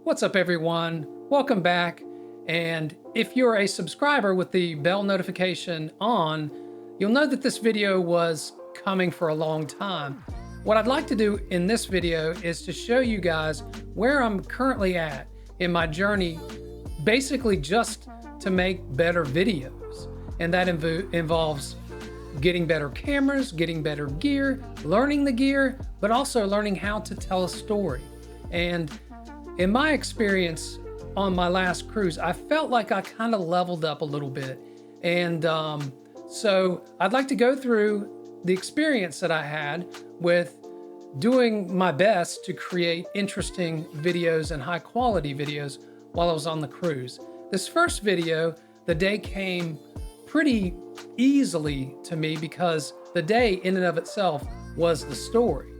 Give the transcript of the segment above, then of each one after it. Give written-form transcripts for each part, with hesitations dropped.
What's up, everyone? Welcome back. And if you're a subscriber with the bell notification on, you'll know that this video was coming for a long time. What I'd like to do in this video is to show you guys where I'm currently at in my journey, basically just to make better videos. And that involves getting better cameras, getting better gear, learning the gear, but also learning how to tell a story. And in my experience on my last cruise, I felt like I kind of leveled up a little bit. And so I'd like to go through the experience that I had with doing my best to create interesting videos and high quality videos while I was on the cruise. This first video, the day came pretty easily to me because the day in and of itself was the story.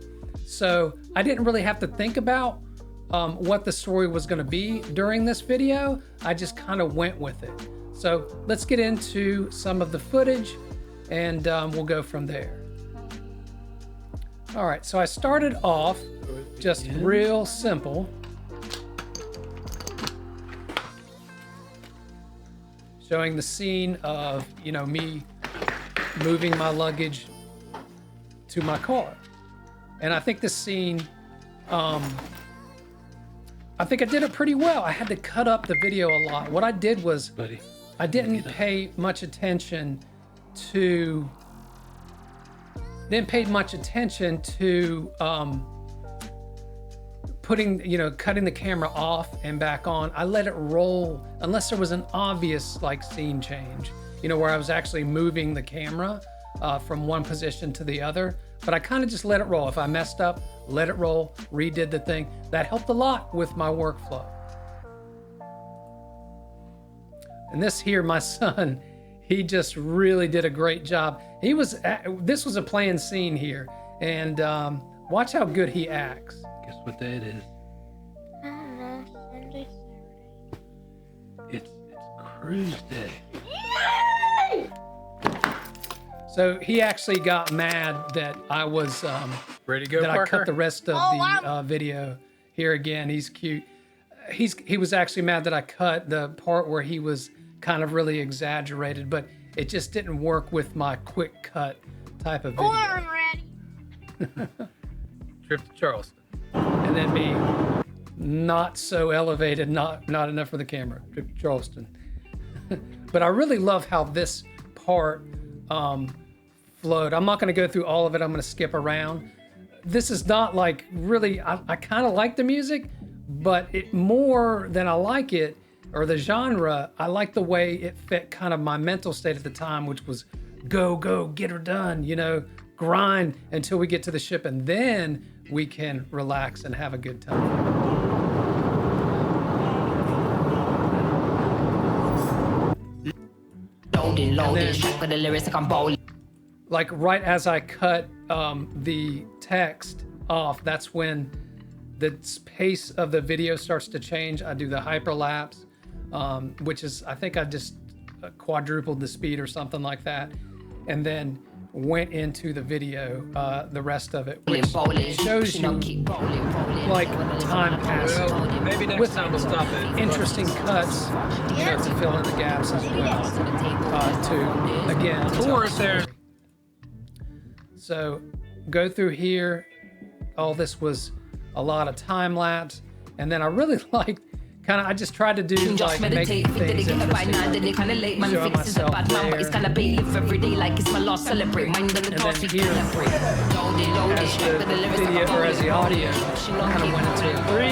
So I didn't really have to think about what the story was going to be during this video. I just kind of went with it. So let's get into some of the footage and we'll go from there. All right, so I started off just real simple. Showing the scene of, me moving my luggage to my car. And I think this scene, I think I did it pretty well. I had to cut up the video a lot. What I did was, I didn't pay much attention to, cutting the camera off and back on. I let it roll unless there was an obvious scene change, where I was actually moving the camera from one position to the other. But I kind of just let it roll. If I messed up, let it roll, redid the thing. That helped a lot with my workflow. And this here, my son, he just really did a great job. This was a planned scene here. And watch how good he acts. Guess what day it is? I don't know. Sunday, Saturday. It's cruise day. So he actually got mad that I was Ready to go, that Parker? I cut the rest of the video. Here again, he's cute. He was actually mad that I cut the part where he was kind of really exaggerated, but it just didn't work with my quick cut type of video. I'm ready. Trip to Charleston. And then me not so elevated, not enough for the camera. Trip to Charleston. But I really love how this part flowed. I'm not going to go through all of it. I'm going to skip around. This is not really, I kind of like the music, but it more than I like it, or the genre, I like the way it fit kind of my mental state at the time, which was go, get her done, grind until we get to the ship, and then we can relax and have a good time. Like right as I cut the text off, that's when the pace of the video starts to change. I do the hyperlapse, which is, I think I just quadrupled the speed or something like that, and then went into the video, the rest of it, which shows you time passing. Well, maybe next time we'll stop it. Interesting cuts, to fill in the gaps as well. To again, Tours there. So go through here. All this was a lot of time lapse, and then I really liked. I just tried to do make things interesting. Show myself there. And then here, as the video or as the audio kind of went into 3,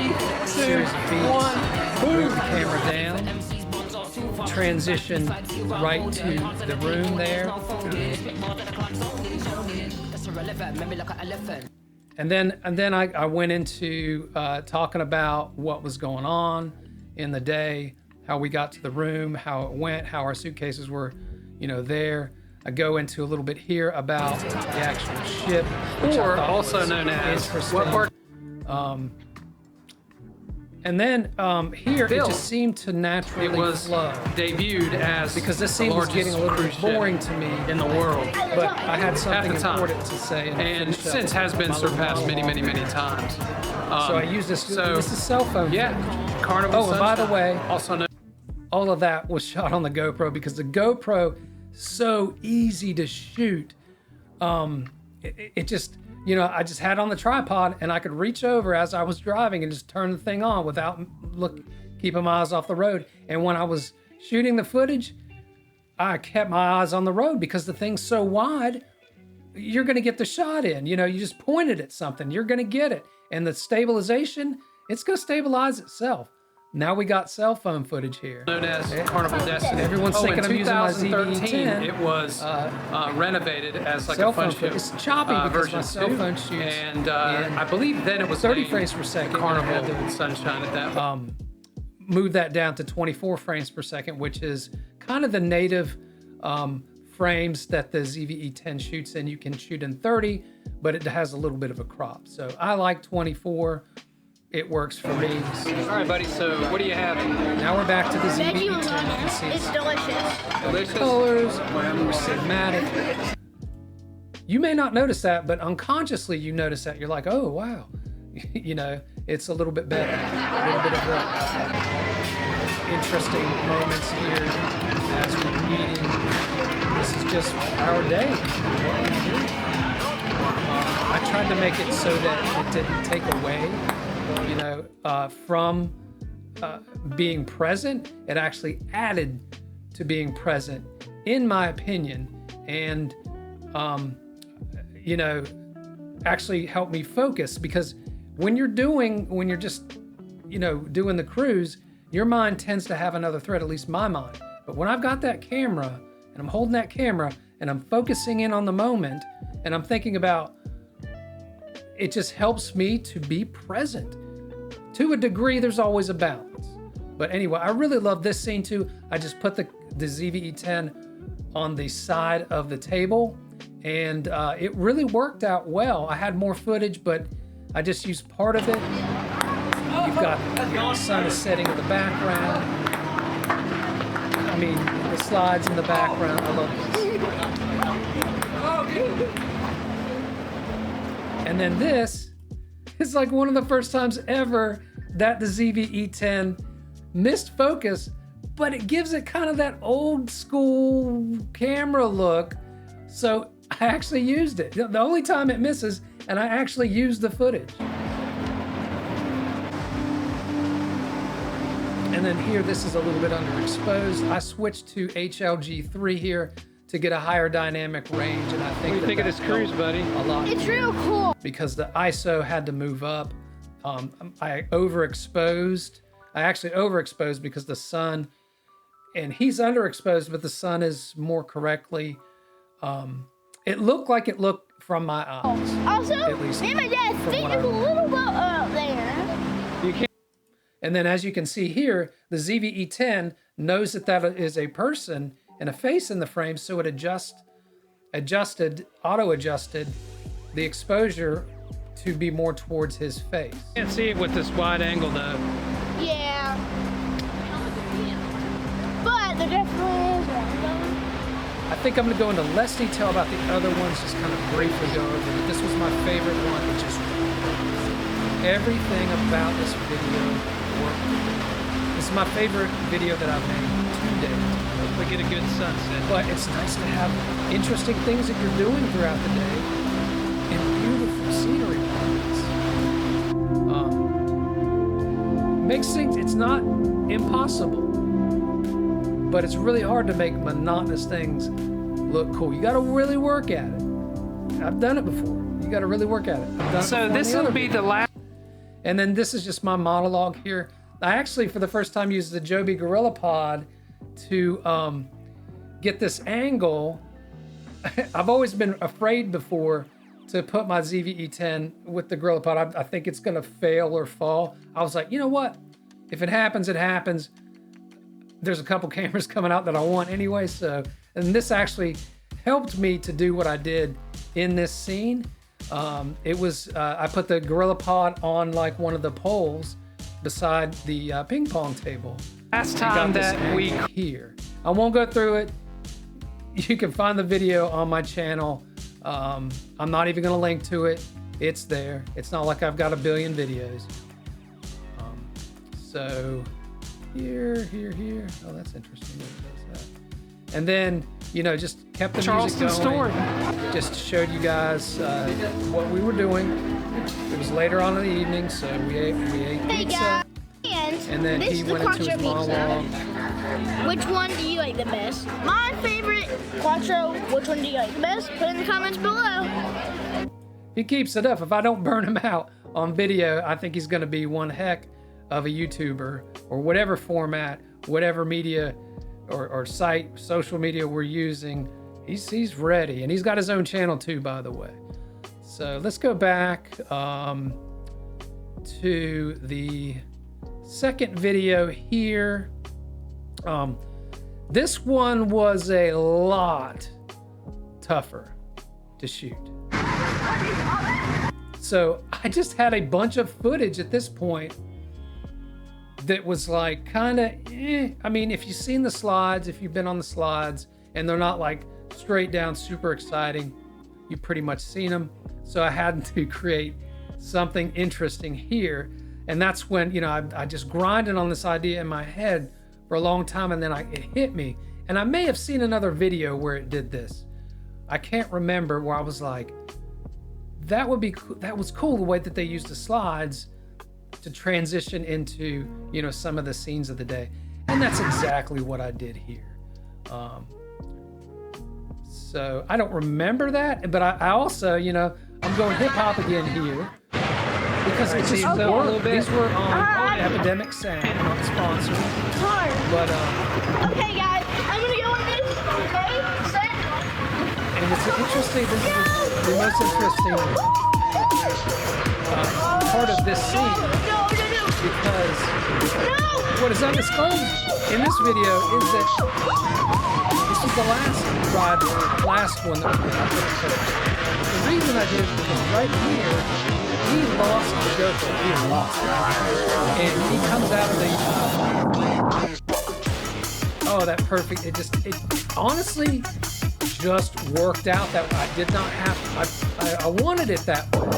2, 1, move the camera down, transition right to the room there. And then I went into talking about what was going on in the day, how we got to the room, how it went, how our suitcases were, there. I go into a little bit here about the actual ship, which Or I thought also was known as interesting. what part? And then here it Bill, just seemed to naturally It was flow. debuted as Because this the scene was largest getting a little cruise bit ship boring to me. in the world. But I had something the time. important to say. And finish up since has been my little surpassed many, monologue. many, many times. So I use this. so- This is cell phone. Yeah, footage. Carnival Oh, and by the Sunshine, way, also known all of that was shot on the GoPro because the GoPro so easy to shoot. It just, you know, I just had it on the tripod and I could reach over as I was driving and just turn the thing on without keeping my eyes off the road. And when I was shooting the footage, I kept my eyes on the road because the thing's so wide, you're going to get the shot in. You know, you just pointed at something, you're going to get it. And the stabilization, it's going to stabilize itself. Now we got cell phone footage here. as Carnival Destiny. Everyone's in thinking I'm using my 2013, ZV-E10. it was renovated as like Cell a fun phone footage. ship It's choppy because version my cell 2. phone shoots And in I believe then it was 30 named frames per second. Carnival I had to Sunshine at that point. move that down to 24 frames per second, which is kind of the native frames that the ZV-E10 shoots in. You can shoot in 30, but it has a little bit of a crop. So I like 24. It works for me. All right, buddy. So what do you have? Now we're back to the Thank you, ZV-E10. You can see it's delicious. Delicious. colors, more cinematic. You may not notice that, but unconsciously you notice that. You're like, oh, wow. You know, it's a little bit better. A little bit of the interesting moments here as we're eating. This is just our day. What we do. I tried to make it so that it didn't take away, you know, from being present. It actually added to being present, in my opinion, and you know, actually helped me focus. Because when you're just, you know, doing the cruise, your mind tends to have another thread, at least my mind. But when I've got that camera and I'm holding that camera and I'm focusing in on the moment and I'm thinking about, it just helps me to be present. To a degree, there's always a balance. But anyway, I really love this scene too. I just put the ZV-E10 on the side of the table, and it really worked out well. I had more footage, but I just used part of it. You've got, you know, the sun is setting in the background. I mean, the slides in the background. I love this. And then this is like one of the first times ever that the ZV-E10 missed focus, but it gives it kind of that old school camera look. So I actually used it. The only time it misses, and I actually used the footage. And then here, this is a little bit underexposed. I switched to HLG3 here to get a higher dynamic range, and I think What do you think of this cruise, buddy? a lot. It's real cool. Because the ISO had to move up. I overexposed. I actually overexposed because the sun, and he's underexposed, but the sun is more correctly. It looked like it looked from my eyes. Also, At least me and my dad's from feet what is I a little bit up there. You can't. And then as you can see here, the ZV-E10 knows that that is a person and a face in the frame, so it auto-adjusted the exposure to be more towards his face. Can't see it with this wide angle though. Yeah. But there definitely is one. I think I'm gonna go into less detail about the other ones, just kind of briefly go over, but this was my favorite one. It just everything about this video worked. This is my favorite video that I've made to date. We get a good sunset. But it's nice to have interesting things that you're doing throughout the day and beautiful scenery. Makes things, it's not impossible, but it's really hard to make monotonous things look cool. You got to really work at it. I've done it before. You got to really work at it. I've done it So before on this the will other be videos. the last. And then this is just my monologue here. I actually, for the first time, used the Joby Gorilla Pod to get this angle. I've always been afraid before to put my ZV-E10 with the Gorilla Pod. I think it's gonna fail or fall. I was like, you know what? If it happens, it happens. There's a couple cameras coming out that I want anyway. So, and this actually helped me to do what I did in this scene. It was, I put the Gorilla Pod on like one of the poles beside the ping pong table. Last I got time this that we angle here. I won't go through it. You can find the video on my channel. I'm not even going to link to it. It's there. It's not like I've got a billion videos. So here. Oh, that's interesting. What does that? And then, you know, just kept the Charleston music going. story. Just showed you guys what we were doing. It was later on in the evening, so we ate Hey pizza. guys, And then this he is the went into quattro his monologue. pizza. Which one do you like the best? My favorite quattro. Which one do you like the best? Put it in the comments below. He keeps it up. If I don't burn him out on video, I think he's going to be one heck of a YouTuber, or whatever format, whatever media or site, social media we're using. He's ready, and he's got his own channel too, by the way. So let's go back to the second video here. This one was a lot tougher to shoot. So I just had a bunch of footage at this point that was like kind of, I mean, if you've seen the slides, if you've been on the slides, and they're not like straight down super exciting, you've pretty much seen them. So I had to create something interesting here. And that's when, you know, I just grinded on this idea in my head for a long time, and then it hit me. And I may have seen another video where it did this. I can't remember, where I was like, that was cool, the way that they used the slides to transition into, you know, some of the scenes of the day. And that's exactly what I did here. So I don't remember that, but I also, you know, I'm going hip hop again here because it's just a little bit. These were on Epidemic Sound, not sponsored. Hard. But Okay, guys, I'm gonna go on this. Okay, set. and it's interesting. This is the most interesting part of this scene, No. because No. what is undisclosed in this video is that this is the last one that we took. The reason I did it is because right here, he lost the GoPro. He lost it. And he comes out of the, oh, that perfect, it honestly just worked out that way. I did not have, I wanted it that way.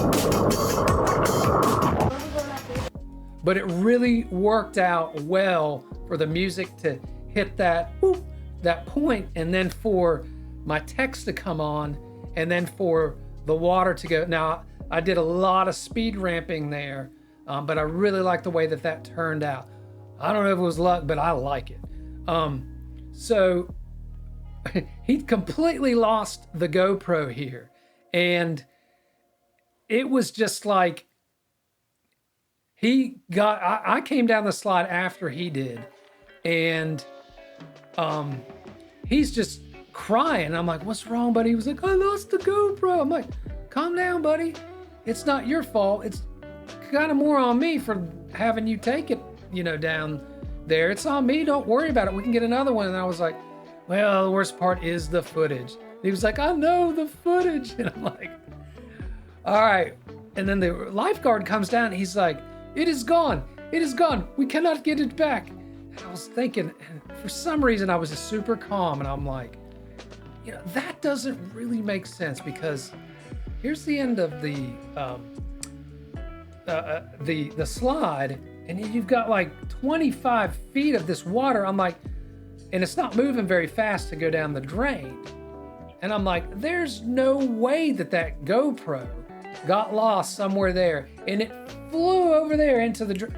But it really worked out well for the music to hit that point, and then for my text to come on, and then for the water to go. Now, I did a lot of speed ramping there, but I really like the way that turned out. I don't know if it was luck, but I like it. So he completely lost the GoPro here, and it was just like, I came down the slide after he did, and he's just crying. I'm like, what's wrong, buddy? He was like, I lost the GoPro. I'm like, calm down, buddy. It's not your fault. It's kind of more on me for having you take it, you know, down there. It's on me. Don't worry about it. We can get another one. And I was like, well, the worst part is the footage. He was like, I know the footage. And I'm like, all right. And then the lifeguard comes down and he's like, it is gone. It is gone. We cannot get it back. And I was thinking, and for some reason, I was just super calm. And I'm like, you know, that doesn't really make sense, because here's the end of the slide, and you've got like 25 feet of this water. I'm like, and it's not moving very fast to go down the drain. And I'm like, there's no way that GoPro got lost somewhere there, and it flew over there into the drain.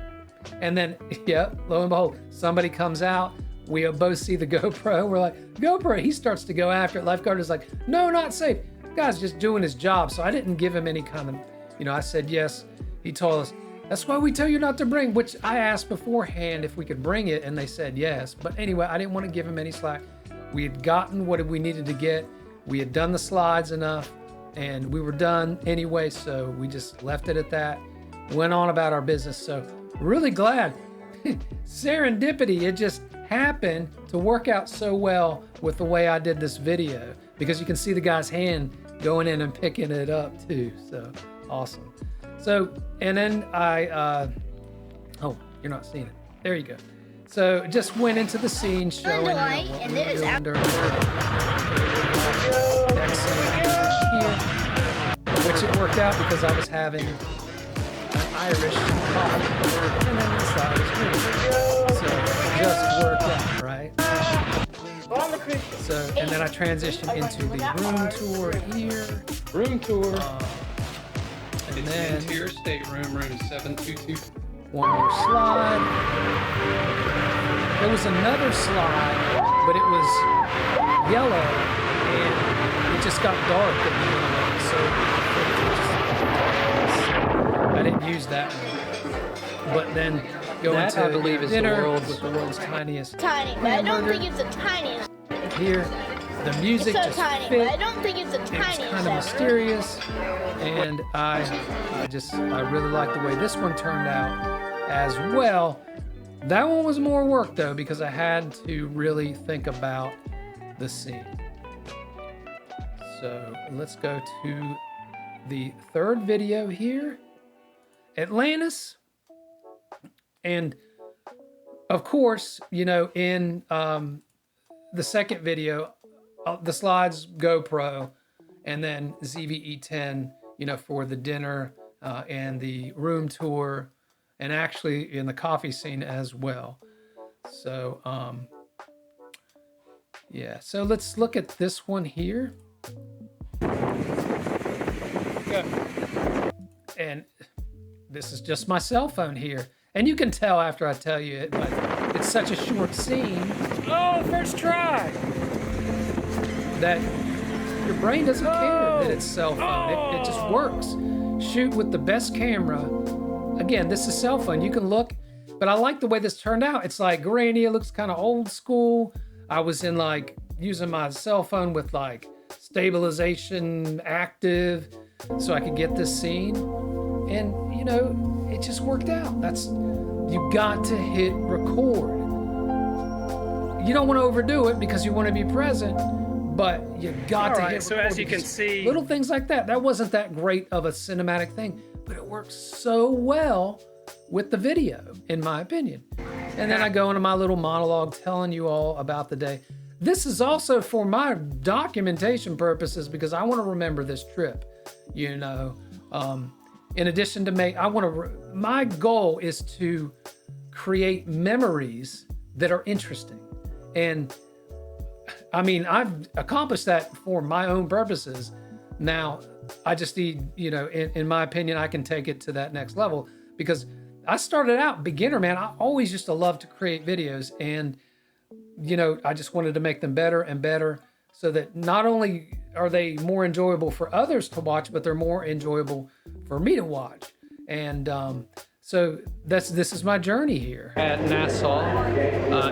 And then, yep, lo and behold, somebody comes out. We both see the GoPro. We're like, GoPro. He starts to go after it. Lifeguard is like, no, not safe. The guy's just doing his job. So I didn't give him any kind of, you know, I said yes. He told us, that's why we tell you not to bring, which I asked beforehand if we could bring it, and they said yes. But anyway, I didn't want to give him any slack. We had gotten what we needed to get. We had done the slides enough, and we were done anyway. So we just left it at that, went on about our business. So really glad. Serendipity. It just happened to work out so well with the way I did this video, because you can see the guy's hand going in and picking it up too. So awesome. So, and then You're not seeing it. There you go. So just went into the scene showing light, what and we were there's doing during next scene here, which it worked out because I was having an Irish coffee, and then the side was green. So it just worked out, right? So, and then I transitioned into the room tour here. Room tour. And It's then the interior stateroom, room 722. one more slide. There was another slide, but it was yellow, and it just got dark in the middle of it, so I didn't use that one. But then go That, into I believe, is the dinner world's- with the world's tiniest Tiny, but I don't think it's the tiniest. here. The music It's so just tiny, fit. but I don't think it's the It's tiniest. kind of ever. mysterious, and I really like the way this one turned out as well. That one was more work though, because I had to really think about the scene. So let's go to the third video here, Atlantis. And of course, you know, in the second video, the slides GoPro, and then ZV-E10, you know, for the dinner and the room tour, and actually in the coffee scene as well. So yeah, so let's look at this one here. Go. And this is just my cell phone here, and you can tell after I tell you it, but it's such a short scene. Oh, first try. That your brain doesn't care that it's cell phone. It just works. Shoot with the best camera. Again, this is cell phone. You can look, but I like the way this turned out. It's like grainy. It looks kind of old school. I was in like using my cell phone with like stabilization active so I could get this scene. And you know, it just worked out. You got to hit record. You don't want to overdo it because you want to be present, but you got to hit record. So as you can because see, little things like that wasn't that great of a cinematic thing, but it works so well with the video, in my opinion. And then I go into my little monologue telling you all about the day. This is also for my documentation purposes because I want to remember this trip, you know. In addition to my goal is to create memories that are interesting. And I mean, I've accomplished that for my own purposes. Now, I just need, you know, in my opinion, I can take it to that next level because I started out beginner, man. I always used to love to create videos, and, you know, I just wanted to make them better and better so that not only are they more enjoyable for others to watch, but they're more enjoyable for me to watch. And so this is my journey here at Nassau,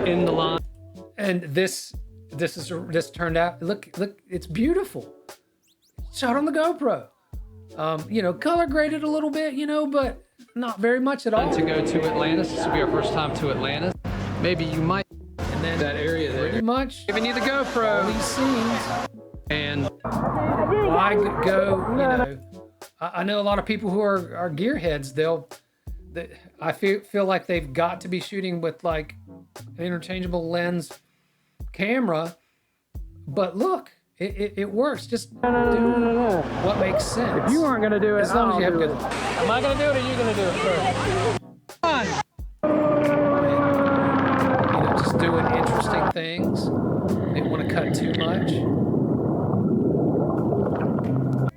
in the line. and this turned out, look, it's beautiful. Shot on the GoPro. You know, color graded a little bit, you know, but not very much at all. To go to Atlantis. This will be our first time to Atlantis. Maybe you might. And then That area there. pretty much Giving you the all GoPro. these scenes. And I go, you know, I know a lot of people who are gearheads. I feel like they've got to be shooting with like an interchangeable lens camera, but look, it works. Just do what makes sense. if you aren't going to do it, as long as you have good. Am I going to do it or are you going to do it first? You know, just doing interesting things. Didn't want to cut too much.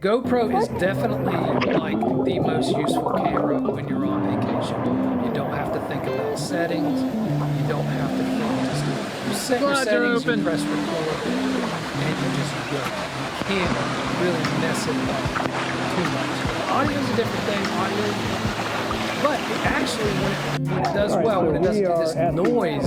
GoPro is definitely like the most useful camera when you're on vacation. You don't have to think about settings. You don't have to think. You set your Slides are settings, you open. press record, and you just go. You can't really mess it up too much. Audio is a different thing. Audio. But it actually, when it does well, when it doesn't do this noise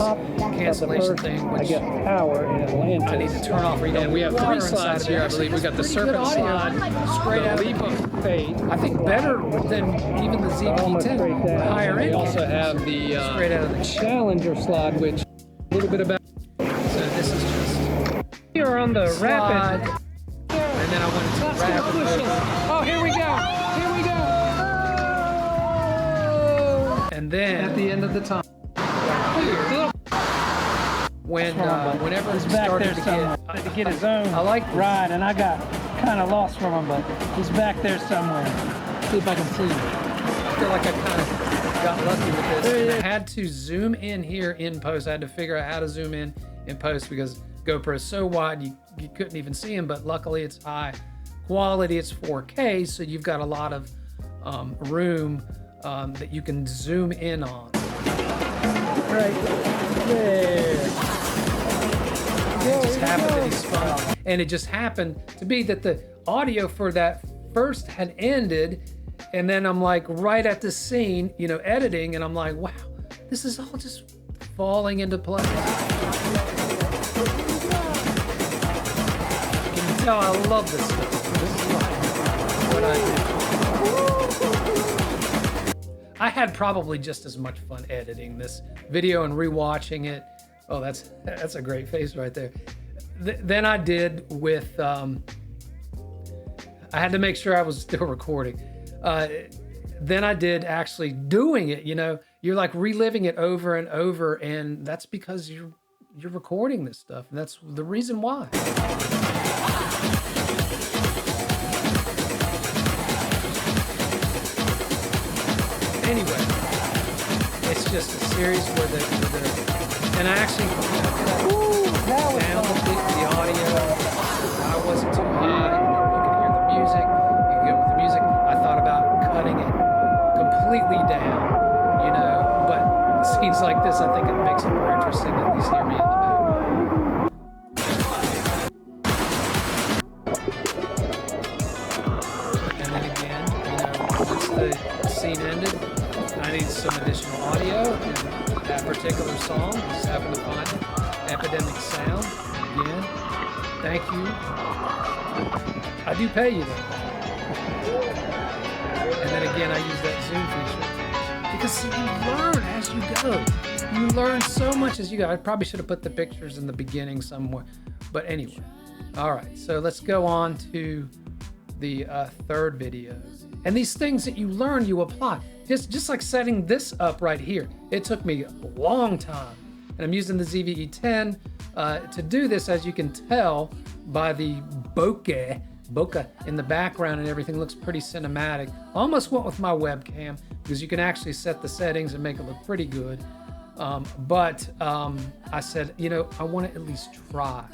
cancellation thing, which tower in Atlanta. I need to turn off. And we have three slides here, I believe. We got the serpent slide, straight out the of leap the of faith. I think better than even the ZV-E10 higher We end. also have the straight out of the Challenger slide, which a little bit about. So this is just We are on the slide, rapid. and then I went into rapid mode. Oh, here we go. Here we go. And And then At the end of the time. whenever He's it back started there to somewhere. get, To get his own I like this. ride, and I got kind of lost from him, but he's back there somewhere. See if I can see him. I feel like I kind of got lucky with this. And I had to zoom in here in post. I had to figure out how to zoom in post because GoPro is so wide you couldn't even see him. But luckily it's high quality. It's 4K, so you've got a lot of room that you can zoom in on. Right there. It just happened that he spun off. And it just happened to be that the audio for that first had ended. And then I'm like right at the scene, you know, editing. And I'm like, wow, this is all just falling into place. You can tell I love this stuff. This is what I do. I had probably just as much fun editing this video and rewatching it. Oh, that's a great face right there. Then I did with, I had to make sure I was still recording. Then I did actually doing it, you know, you're like reliving it over and over, and that's because you're recording this stuff. And that's the reason why. Anyway, it's just a series where and I actually down the audio. I wasn't too high. You can hear the music. You can go with the music. I thought about cutting it completely down, you know, but scenes like this, I think it makes it more interesting to at least hear me in the back. And then again, you know, once the scene ended, I needed some additional audio, and that particular song, just happened to find it, Epidemic Sound. Again, thank you. I do pay you though. And then again, I use that zoom feature because see, you learn as you go. You learn so much as you go. I probably should have put the pictures in the beginning somewhere, but anyway. All right, so let's go on to the third video. And these things that you learn, you apply. Just like setting this up right here. It took me a long time. And I'm using the ZV-E10 to do this, as you can tell by the bokeh in the background, and everything looks pretty cinematic. I almost went with my webcam because you can actually set the settings and make it look pretty good. But I said, you know, I want to at least try.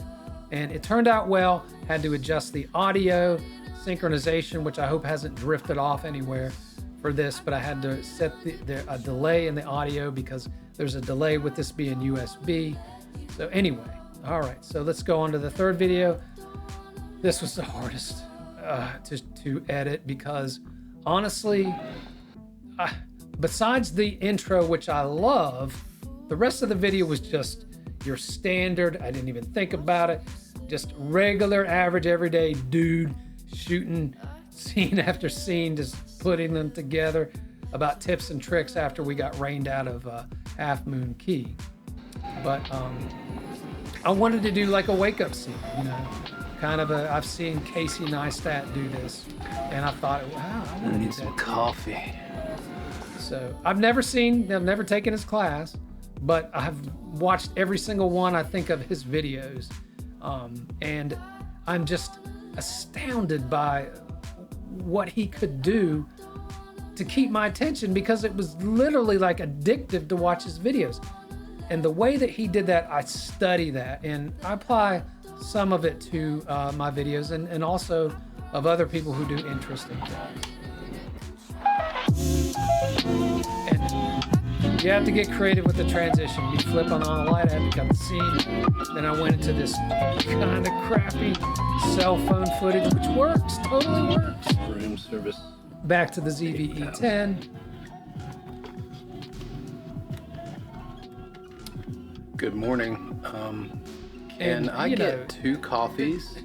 And it turned out well. Had to adjust the audio synchronization, which I hope hasn't drifted off anywhere for this, but I had to set a delay in the audio because there's a delay with this being USB. So anyway, all right, so let's go on to the third video. This was the hardest to edit because honestly, besides the intro, which I love, the rest of the video was just your standard. I didn't even think about it. Just regular, average, everyday dude shooting scene after scene, just putting them together about tips and tricks after we got rained out of Half Moon Key. But I wanted to do like a wake-up scene, you know, kind of I've seen Casey Neistat do this, and I thought, wow, I want to Need some coffee. So I've never taken his class, but I've watched every single one, I think, of his videos. And I'm just astounded by what he could do to keep my attention, because it was literally like addictive to watch his videos. And the way that he did that, I study that, and I apply some of it to my videos, and also of other people who do interesting things. And you have to get creative with the transition. You flip on the light, I had to cut the scene. Then I went into this kind of crappy cell phone footage, which works, totally works. Room service. Back to the ZV-E10. Good morning. And I get 2 coffees.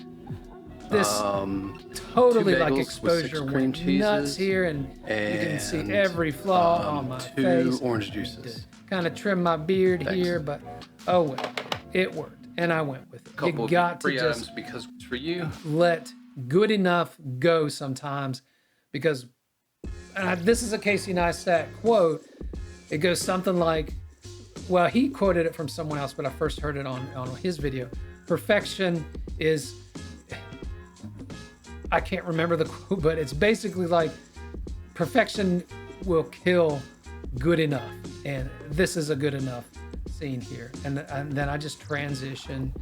This 2 totally bagels like with exposure 6 cream went nuts cheeses, here, and you can see and, every flaw on my 2 face. orange juices. Kind of trim my beard Thanks. here, but oh well, it worked, and I went with it. Couple You got of to free items just because it's for you. let good enough go sometimes, because this is a Casey Neistat quote. It goes something like, well, he quoted it from someone else, but I first heard it on his video. Perfection is, I can't remember the quote, but it's basically like, perfection will kill good enough. And this is a good enough scene here. And then I just transition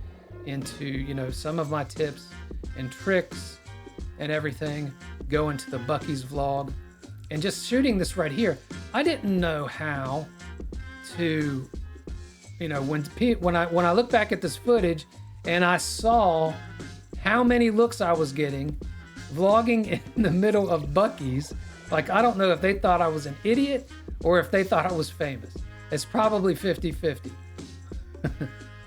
into, you know, some of my tips and tricks and everything, go into the Bucky's vlog and just shooting this right here. I didn't know how to, you know, when I look back at this footage and I saw how many looks I was getting vlogging in the middle of Bucky's, like, I don't know if they thought I was an idiot or if they thought I was famous. It's probably 50-50.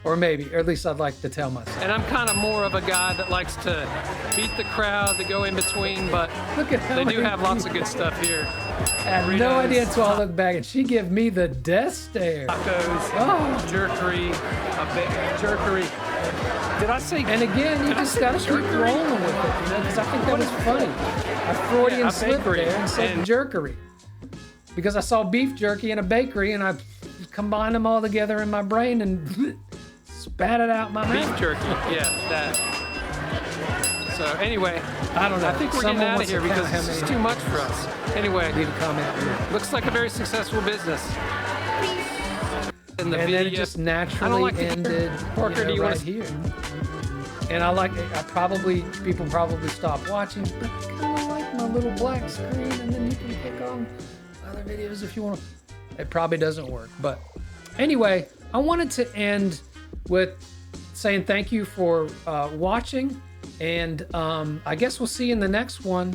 Or maybe, or at least I'd like to tell myself. And I'm kind of more of a guy that likes to beat the crowd, to go in between, but Look at they do have lots of good stuff here. I had no idea until I look back, and she gave me the death stare. Tacos, jerkery, jerkery. Did I say? And again, you just gotta keep rolling with it, you know, because I think that was funny. A Freudian slip there and said jerkery. Because I saw beef jerky in a bakery, and I combined them all together in my brain and spat it out my mouth. Beef jerky, yeah, that. So anyway, I don't know. I think we're getting out of here because this is too much for us. Anyway, leave a comment. Looks like a very successul business. And then it just naturally ended, Parker, do you right want here. And people probably stop watching, but I kind of like my little black screen, and then you can pick on other videos if you want. It probably doesn't work, but anyway, I wanted to end with saying thank you for watching, and I guess we'll see you in the next one.